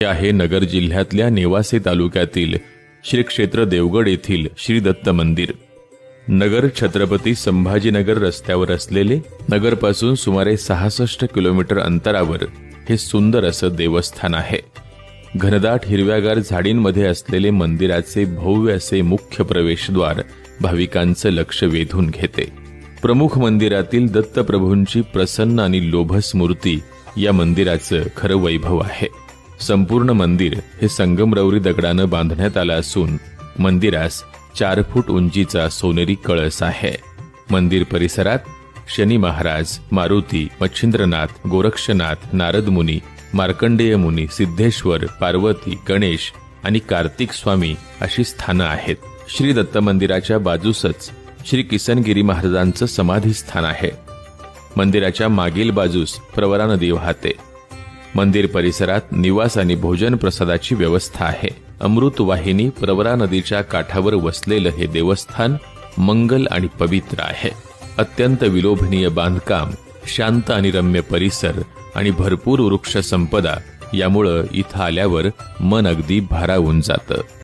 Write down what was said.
हे आहे नगर जिल्ह्यातल्या नेवासे तालुक्यातील श्री क्षेत्र देवगड येथील श्री दत्त मंदिर। नगर छत्रपती संभाजीनगर रस्त्यावर असलेले नगरपासून सुमारे 66 किलोमीटर अंतरावर हे सुंदर असं देवस्थान आहे। घनदाट हिरव्यागार झाडींमध्ये असलेले मंदिराचे भव्य असे मुख्य प्रवेशद्वार भाविकांचं लक्ष वेधून घेते। प्रमुख मंदिरातील दत्तप्रभूंची प्रसन्न आणि लोभस मूर्ती या मंदिराचं खरं वैभव आहे। संपूर्ण मंदिर हे संगमरवरी दगडानं बांधण्यात आलं असून मंदिरास 4 फूट उंचीचा सोनेरी कळस आहे। मंदिर परिसरात शनी महाराज, मारुती, मच्छिंद्रनाथ, गोरक्षनाथ, नारद मुनी, मार्कंडेय मुनी, सिद्धेश्वर, पार्वती, गणेश आणि कार्तिक स्वामी अशी स्थानं आहेत। श्री दत्त मंदिराच्या बाजूसच श्री किसनगिरी महाराजांचं समाधी स्थान आहे। मंदिराच्या मागील बाजूस प्रवरा नदी वाहते। मंदिर परिसरात निवास आणि भोजन प्रसादाची व्यवस्था आहे। अमृत वाहिनी प्रवरा नदीच्या काठावर वसलेलं हे देवस्थान मंगल आणि पवित्र आहे। अत्यंत विलोभनीय बांधकाम, शांत आणि रम्य परिसर आणि भरपूर वृक्ष संपदा यामुळे इथं आल्यावर मन अगदी भारावून जातं।